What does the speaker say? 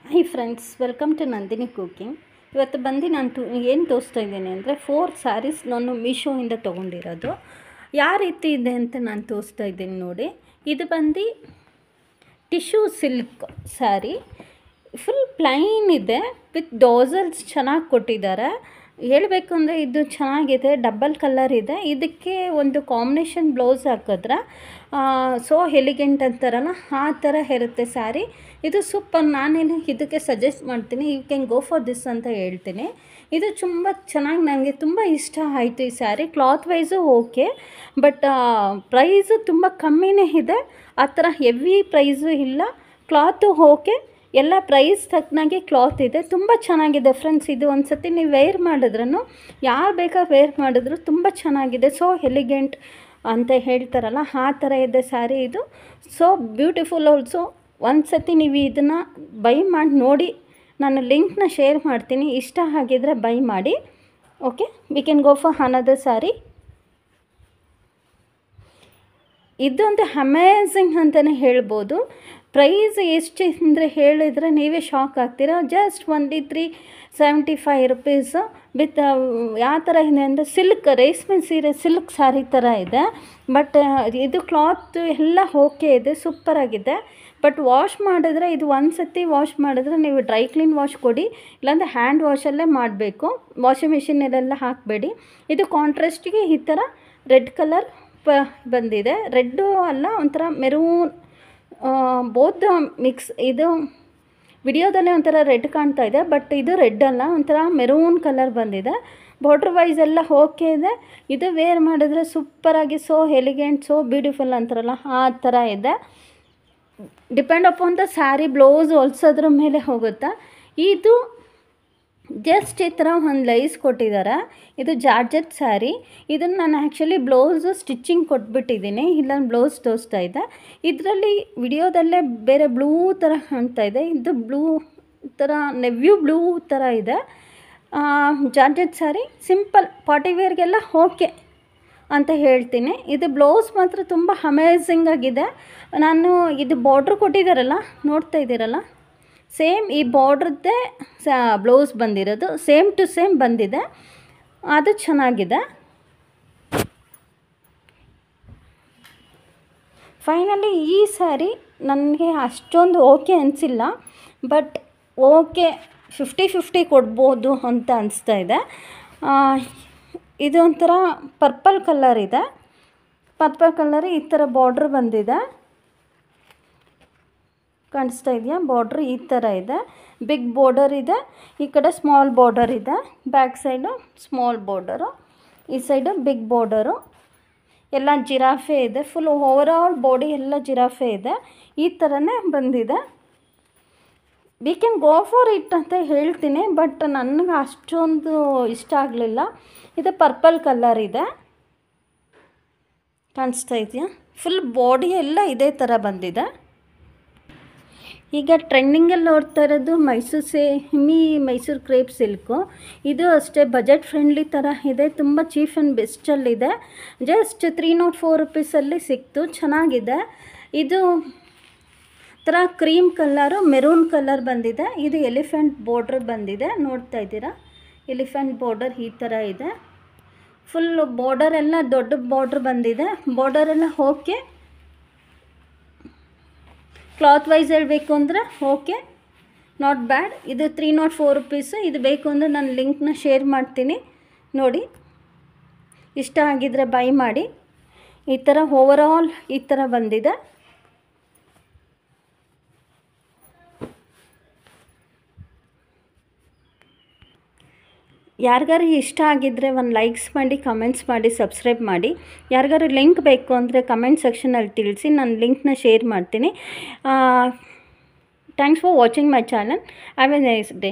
High friends, welcome to Nandini cooking. ಇವತ್ತು ಬಂದು ನಾನು ಏನು ತೋರಿಸ್ತಾ ಇದ್ದೀನಿ ಅಂದರೆ 4 ಸ್ಯಾರೀಸ್ ನಾನು ಮೀಶೋಯಿಂದ ತೊಗೊಂಡಿರೋದು. ಯಾವ ರೀತಿ ಇದೆ ಅಂತ ನಾನು ತೋರಿಸ್ತಾ ಇದ್ದೀನಿ ನೋಡಿ. ಇದು ಬಂದು tissue silk sari, full plain ಇದೆ, ವಿತ್ ಡೋಸಲ್ಸ್ ಚೆನ್ನಾಗಿ ಕೊಟ್ಟಿದ್ದಾರೆ. ಹೇಳಬೇಕು ಅಂದರೆ ಇದು ಚೆನ್ನಾಗಿದೆ, ಡಬಲ್ ಕಲರ್ ಇದೆ. ಇದಕ್ಕೆ ಒಂದು ಕಾಂಬಿನೇಷನ್ ಬ್ಲೌಸ್ ಹಾಕಿದ್ರೆ ಸೋ ಎಲಿಗೆಂಟ್ ಅಂತಾರಲ್ಲ ಆ ಥರ ಇರುತ್ತೆ ಸ್ಯಾರಿ. ಇದು ಸೂಪರ್. ನಾನೇನು ಇದಕ್ಕೆ ಸಜೆಸ್ಟ್ ಮಾಡ್ತೀನಿ, you can go for this ಅಂತ ಹೇಳ್ತೀನಿ. ಇದು ತುಂಬ ಚೆನ್ನಾಗಿ ನನಗೆ ತುಂಬ ಇಷ್ಟ ಆಯಿತು ಈ sari. Cloth wise okay, but price ತುಂಬ ಕಮ್ಮಿನೇ ಇದೆ, ಆ ಥರ ಹೆವಿ ಪ್ರೈಸು ಇಲ್ಲ. ಕ್ಲಾತು ಓಕೆ, ಎಲ್ಲ ಪ್ರೈಸ್ ತಕ್ಕನಾಗೆ ಕ್ಲಾತ್ ಇದೆ, ತುಂಬ ಚೆನ್ನಾಗಿದೆ ಫ್ರೆಂಡ್ಸ್. ಇದು ಒಂದು ಸತಿ ನೀವು ವೇರ್ ಮಾಡಿದ್ರೂ, ಯಾರು ಬೇಕಾದ್ರೆ ವೇರ್ ಮಾಡಿದ್ರು ತುಂಬ ಚೆನ್ನಾಗಿದೆ. ಸೋ ಎಲಿಗೆಂಟ್ ಅಂತ ಹೇಳ್ತಾರಲ್ಲ ಆ ಥರ ಇದೆ ಸ್ಯಾರಿ ಇದು. So beautiful also. ಒಂದು ಸತಿ ನೀವು ಇದನ್ನು ಬೈ ಮಾಡಿ ನೋಡಿ, ನಾನು ಲಿಂಕ್ನ ಶೇರ್ ಮಾಡ್ತೀನಿ. ಇಷ್ಟ ಆಗಿದ್ರೆ ಬೈ ಮಾಡಿ. Okay, we can go for another sari. ಇದೊಂದು ಅಮೇಝಿಂಗ್ ಅಂತಲೇ ಹೇಳ್ಬೋದು. ಪ್ರೈಸ್ ಎಷ್ಟು ಅಂದರೆ ಹೇಳಿದರೆ ನೀವೇ ಶಾಕ್ ಆಗ್ತೀರಾ. ಜಸ್ಟ್ ಓನ್ಲಿ 375 ರುಪೀಸು ವಿತ್ ಯಾವ ಥರ ಇದೆ ಅಂದರೆ ಸಿಲ್ಕ್, ರೇಷ್ಮೆ ಸೀರೆ ಸಿಲ್ಕ್ ಸ್ಯಾರಿ ಥರ ಇದೆ. ಬಟ್ ಇದು ಕ್ಲಾತ್ ಎಲ್ಲ ಓಕೆ ಇದೆ, ಸೂಪರಾಗಿದೆ. ಬಟ್ ವಾಶ್ ಮಾಡಿದ್ರೆ, ಇದು ಒಂದು ಸತಿ ವಾಶ್ ಮಾಡಿದ್ರೆ ನೀವು ಡ್ರೈ ಕ್ಲೀನ್ ವಾಶ್ ಕೊಡಿ, ಇಲ್ಲಾಂದರೆ ಹ್ಯಾಂಡ್ ವಾಶಲ್ಲೇ ಮಾಡಬೇಕು, ವಾಷಿಂಗ್ ಮಿಷಿನಲ್ಲೆಲ್ಲ ಹಾಕಬೇಡಿ. ಇದು ಕಾಂಟ್ರಾಸ್ಟಿಗೆ ಈ ಥರ ರೆಡ್ ಕಲರ್ ಬಂದಿದೆ. ರೆಡ್ಡು ಅಲ್ಲ, ಒಂಥರ ಮೆರೂನ್, ಬೋತ್ ಮಿಕ್ಸ್. ಇದು ವಿಡಿಯೋದಲ್ಲೇ ಒಂಥರ ರೆಡ್ ಕಾಣ್ತಾ ಇದೆ, ಬಟ್ ಇದು ರೆಡ್ ಅಲ್ಲ, ಒಂಥರ ಮೆರೂನ್ ಕಲರ್ ಬಂದಿದೆ. ಬಾರ್ಡ್ರ್ ವೈಸ್ ಎಲ್ಲ ಓಕೆ ಇದೆ. ಇದು ವೇರ್ ಮಾಡಿದ್ರೆ ಸೂಪರಾಗಿ, ಸೋ ಎಲಿಗೆಂಟ್, ಸೋ ಬ್ಯೂಟಿಫುಲ್ ಅಂತಾರಲ್ಲ ಆ ಥರ ಇದೆ. Depend upon the sari, blouse ಹೊಲ್ಸೋದ್ರ ಮೇಲೆ ಹೋಗುತ್ತಾ. ಇದು ಜಸ್ಟ್ ಈ ಥರ ಒಂದು ಲೈಸ್ ಕೊಟ್ಟಿದ್ದಾರೆ. ಇದು ಜಾರ್ಜೆಟ್ ಸ್ಯಾರಿ. ಇದನ್ನು ನಾನು ಆ್ಯಕ್ಚುಲಿ ಬ್ಲೌಸು ಸ್ಟಿಚ್ಚಿಂಗ್ ಕೊಟ್ಬಿಟ್ಟಿದ್ದೀನಿ, ಇಲ್ಲ ಬ್ಲೌಸ್ ತೋರಿಸ್ತಾ ಇದ್ದೆ. ಇದರಲ್ಲಿ ವಿಡಿಯೋದಲ್ಲೇ ಬೇರೆ ಬ್ಲೂ ಥರ ಕಾಣ್ತಾ ಇದೆ, ಇದು ಬ್ಲೂ ಥರ ನೆವ್ಯೂ ಬ್ಲೂ ಥರ ಇದೆ. ಜಾರ್ಜೆಟ್ ಸ್ಯಾರಿ, ಸಿಂಪಲ್ ಪಾರ್ಟಿ ವೇರ್ಗೆಲ್ಲ ಓಕೆ ಅಂತ ಹೇಳ್ತೀನಿ. ಇದು ಬ್ಲೌಸ್ ಮಾತ್ರ ತುಂಬ ಅಮೇಝಿಂಗ್ ಆಗಿದೆ. ನಾನು ಇದು ಬಾರ್ಡ್ರ್ ಕೊಟ್ಟಿದ್ದಾರಲ್ಲ, ನೋಡ್ತಾ ಇದ್ದೀರಲ್ಲ, ಸೇಮ್ ಈ ಬಾರ್ಡ್ರದ್ದೇ ಬ್ಲೌಸ್ ಬಂದಿರೋದು, ಸೇಮ್ ಟು ಸೇಮ್ ಬಂದಿದೆ. ಅದು ಚೆನ್ನಾಗಿದೆ. ಫೈನಲಿ ಈ ಸ್ಯಾರಿ ನನಗೆ ಅಷ್ಟೊಂದು ಓಕೆ ಅನಿಸಿಲ್ಲ, ಬಟ್ ಓಕೆ 50-50 ಕೊಡ್ಬೋದು ಅಂತ ಅನಿಸ್ತಾ ಇದೆ. ಇದು ಒಂಥರ ಪರ್ಪಲ್ ಕಲರ್ ಇದೆ. ಪರ್ಪಲ್ ಕಲರ್ ಈ ಥರ ಬಾರ್ಡ್ರ್ ಬಂದಿದೆ, ಕಾಣಿಸ್ತಾ ಇದೆಯಾ? ಬಾರ್ಡ್ರ್ ಈ ಥರ ಇದೆ, ಬಿಗ್ ಬಾರ್ಡರ್ ಇದೆ, ಈ ಕಡೆ ಸ್ಮಾಲ್ ಬಾರ್ಡರ್ ಇದೆ. ಬ್ಯಾಕ್ ಸೈಡು ಸ್ಮಾಲ್ ಬಾರ್ಡರು, ಈ ಸೈಡು ಬಿಗ್ ಬಾರ್ಡರು. ಎಲ್ಲ ಜಿರಾಫೆ ಇದೆ, ಫುಲ್ ಓವರಾಲ್ ಬಾಡಿ ಎಲ್ಲ ಜಿರಾಫೆ ಇದೆ. ಈ ಥರನೇ ಬಂದಿದೆ. We can go for it ಅಂತ ಹೇಳ್ತೀನಿ, ಬಟ್ ನನಗೆ ಅಷ್ಟೊಂದು ಇಷ್ಟ ಆಗಲಿಲ್ಲ. ಇದು ಪರ್ಪಲ್ ಕಲರ್ ಇದೆ, ಕಾಣಿಸ್ತಾ ಇದೆಯಾ? ಫುಲ್ ಬಾಡಿ ಎಲ್ಲ ಇದೇ ಥರ ಬಂದಿದೆ. ಈಗ ಟ್ರೆಂಡಿಂಗಲ್ಲಿ ನೋಡ್ತಾ ಇರೋದು ಮೈಸೂರು ಕ್ರೇಪ್ ಸಿಲ್ಕು. ಇದು ಅಷ್ಟೇ ಬಜೆಟ್ ಫ್ರೆಂಡ್ಲಿ ಥರ ಇದೆ, ತುಂಬ ಚೀಪ್ ಆ್ಯಂಡ್ ಬೆಸ್ಟಲ್ಲಿದೆ. ಜಸ್ಟ್ 304 ರುಪೀಸಲ್ಲಿ ಸಿಕ್ತು, ಚೆನ್ನಾಗಿದೆ. ಇದು ಥರ ಕ್ರೀಮ್ ಕಲರು, ಮೆರೂನ್ ಕಲರ್ ಬಂದಿದೆ. ಇದು ಎಲಿಫೆಂಟ್ ಬಾರ್ಡ್ರ್ ಬಂದಿದೆ, ನೋಡ್ತಾ ಇದ್ದೀರಾ? ಎಲಿಫೆಂಟ್ ಬಾರ್ಡರ್ ಈ ಥರ ಇದೆ. ಫುಲ್ ಬಾರ್ಡರ್ ಎಲ್ಲ ದೊಡ್ಡ ಬಾರ್ಡ್ರ್ ಬಂದಿದೆ. ಬಾರ್ಡರ್ ಎಲ್ಲ ಓಕೆ. ಕ್ಲಾತ್ ವೈಸ್ ಹೇಳಬೇಕು ಅಂದರೆ ಓಕೆ, ನಾಟ್ ಬ್ಯಾಡ್. ಇದು 304 ರುಪೀಸು. ಇದು ಬೇಕು ಅಂದರೆ ನಾನು ಲಿಂಕ್ನ ಶೇರ್ ಮಾಡ್ತೀನಿ, ನೋಡಿ. ಇಷ್ಟ ಆಗಿದ್ದರೆ ಬೈ ಮಾಡಿ. ಈ ಥರ ಓವರಾಲ್ ಈ ಥರ ಬಂದಿದೆ. ಯಾರಿಗಾರು ಇಷ್ಟ ಆಗಿದ್ದರೆ ಒಂದು ಲೈಕ್ಸ್ ಮಾಡಿ, ಕಮೆಂಟ್ಸ್ ಮಾಡಿ, ಸಬ್ಸ್ಕ್ರೈಬ್ ಮಾಡಿ. ಯಾರಿಗಾರು ಲಿಂಕ್ ಬೇಕು ಅಂದರೆ ಕಮೆಂಟ್ ಸೆಕ್ಷನಲ್ಲಿ ತಿಳಿಸಿ, ನಾನು ಲಿಂಕ್ನ ಶೇರ್ ಮಾಡ್ತೀನಿ. Thanks for watching my channel. Have A nice day.